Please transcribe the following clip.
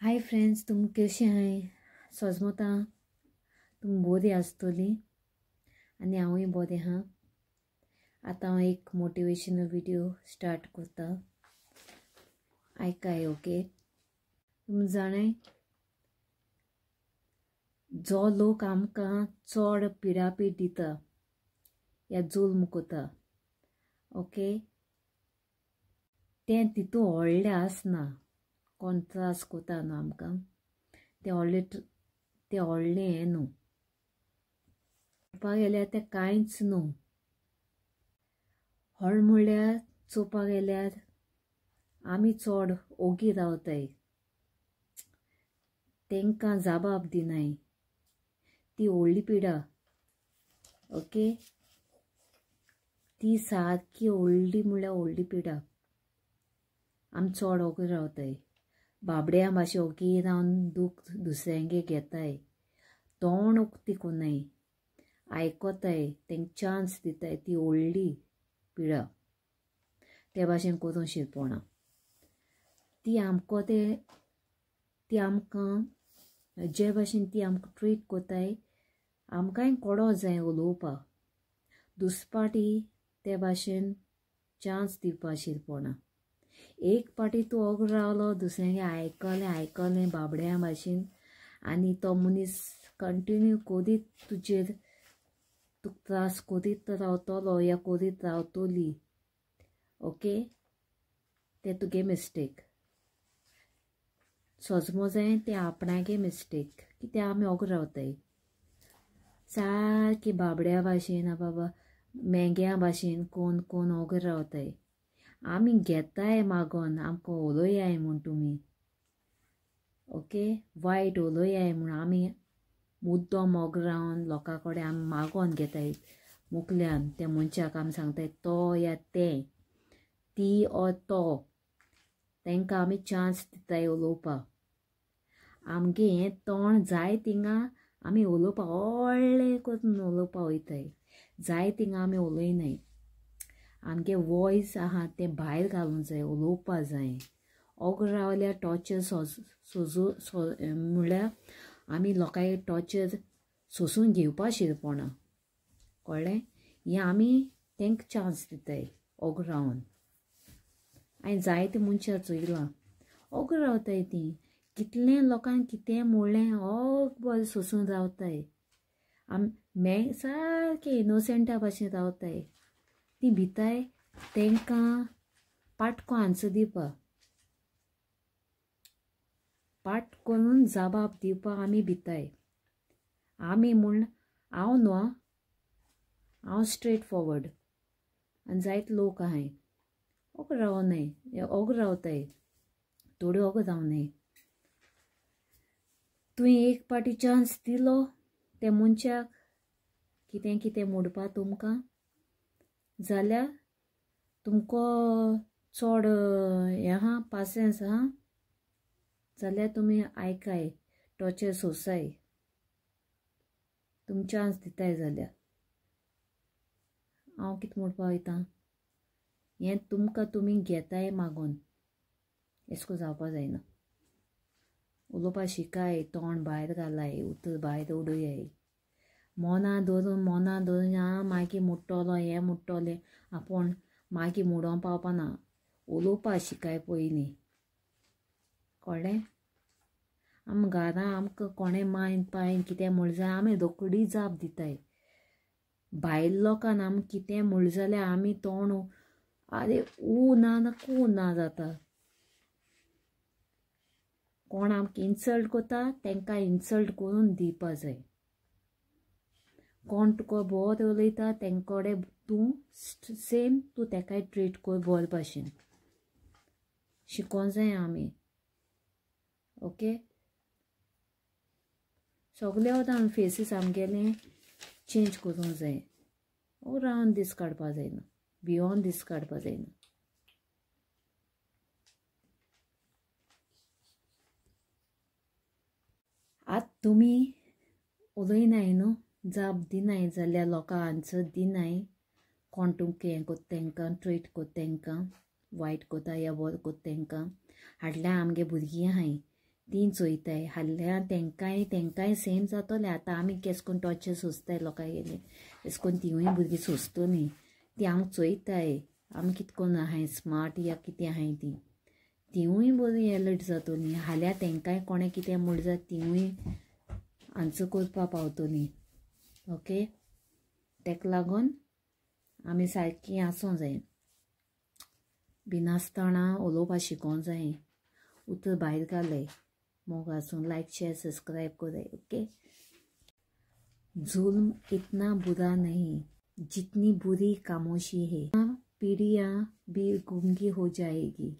Hi friends, तुम कशें हाय? सोजमोता तुम बरी आसतली आनी हांवूय बरें हां. आतां हांव एक मोटिवेशनल विडियो स्टार्ट करता. आयकाय ओके. तुम जाणाय जो लोक आमकां चड पिडापीड दिता या जुल्म कोता ओके, तें तितू व्हडलें आसना. कोण त्रास कोता न्हू आमकां तें व्हडलें हें न्हू. पळोवपाक गेल्यार तें कांयच न्हू. व्हड म्हणल्यार चोवपाक गेल्यार आमी चड ओगी रावताय, तेंकां जबाब दिनाय. ती व्हडली पिडा ओके. ती सारकी व्हडली म्हणल्यार व्हडली पिडा. आमी चड ओगी रावताय, बाबड्या भाशेन ओगी रावन दूख दुसऱ्यांगे घेताय. तोंड उक्ती कोनाय, आयकोताय, तेंक चान्स दिताय. ती व्हडली पिडा. ते भाशेन करूं शिरपणा ती आमकां जे भाशेन ती आमकां ट्रीट कोताय आमकांय कोडो जाय उलोवपाक. दुसपाटी ते भाशेन चान्स दिवपा शिरपणा. एक पाटी तूं ओग रावलो, दुसऱ्यांगे आयकलें बाबड्या भाशेन आनी तो मनीस कंटिन्यू कोदीत तुजेर तुका त्रास कोदीत रावतलो या कोदीत रावतली ओके. तें तुगे मिस्टेक. सोजमो जाय तें आपणागे मिस्टेक. कित्याक आमी ओग रावताय सारकी बाबड्या भाशेन बाबा मेंग्या भाशेन कोण ओग रावताय. आमी घेताय मागोन आमकां उलोयाय म्हूण तुमी ओके. वायट उलोयाय म्हूण आमी मुद्दोम ओग रावन लोकां कडेन आमी मागोन घेताय मुखल्यान. त्या मनशाक आमी सांगताय तो या तें, ती ओ तो. तेंकां आमी चान्स दिताय उलोवपाक. आमगे हें तोंड जाय थिंगा आमी उलोवपाक व्हडलें करून उलोवपाक वयताय. जाय थिंगा आमी उलयनाय. आमगे वॉयस आहा तें भायर घालूंक जाय, उलोवपा जाय. ओग रावल्यार टॉर्चर म्हणल्यार आमी लोकांगे टॉर्चर सोंसून घेवपा शिरपणा कळ्ळें. हें आमी तेंक चान्स दिताय ओग रावन. हांवें जायते मनशां चोयलां ओग रावताय. तीं कितलें लोकांक कितें म्हणलें ओग बरें सोंसून रावताय. सारकें इनोसेंटा भाशेन रावताय. तीं भिताय तेंकां पाटको आन्सर दिवपाक, पाट करून जबाब दिवपाक आमी भिताय. आमी म्हूण हांव न्हू, हांव स्ट्रेट फॉरवर्ड आनी जायते लोक आहाय ओग रावनाय, ओग रावताय. थोडी ओग रावनाय. तुवें एक पाटी चान्स दिलो त्या मनशाक कितें म्हणपा तुमकां जाल्यार तुमको चड हें आहा पासियन्स आहा जाल्यार तुमी आयकाय, टॉर्चर सोंसाय. तुमी चान्स दिताय जाल्यार. हांव कितें म्हणपा वयतां, हें तुमकां तुमी घेताय मागोन. एशको जावपा जायना. उलोवपा शिकाय, तोंड भायर घालाय, उतर भायर उडयाय. मोना धरून मागीर मुट्टोलो हें मुट्टोलें आपूण मागीर मुडों पावपाना. उलोवपा शिकाय पयलीं कळ्ळें. आमी घरां आमकां कोणें मायन पायन कितें म्हणलें जाल्यार आमी रोखडी जाप दिताय. भायल लोकांन आमी कितें म्हणलें जाल्यार आमी तोंड आरे कू ना जाता. कोण आमकां इन्सल्ट कोता तेंकां इन्सल्ट करून दिवपा जाय. कोण तुका बोरें उलयता तेंकोडे तूं सेम तूं तेकाय ट्रीट कर बरे भाशेन. शिकों जाय आमी ओके. सगळे वता फेसीस आमगेले चेंज करूंक जाय. ओग रावन दीस काडपा जायना, भिवोन दीस काडपा जायना. आतां तुमी उलयनाय न्हू, जाप दिनाय जाल्यार लोकां आन्सर दिनाय. कोण तुमकां हें कोत्ता तेंकां ट्रीट कोत्ता तेंकां वायट कोत्ता या बरें कोत्ता तेंकां. फाटल्यान आमगे भुरगीं आहाय तीं चोयताय हाल्ल्या तेंकांय सेम जातोलें आतां आमी केस कोन्न टॉर्चर सोंसताय लोकांगेले एश कोन्न तिवूय भुरगीं सोंसतलीं तीं आमकां चोयताय आमी कितें कोन्न आहाय स्मार्ट या कितें आहाय तीं तिवूय बरी एलर्ट जातलीं हाल्या तेंकांय कोणें कितें म्हूण जाल्यार तिवूय आन्सर करपा पावतलीं ओके तेका लागून आमी सारकीं आसूं जाय भिनासतना उलोवपा शिकोवंक जाय उतर भायर घालय मोग आसूं लायक शेयर सब्सक्राइब करें ओके। जुल्म इतना बुरा नहीं जितनी बुरी खामोशी है पीढ़ियाँ भी गूंगी हो जाएगी।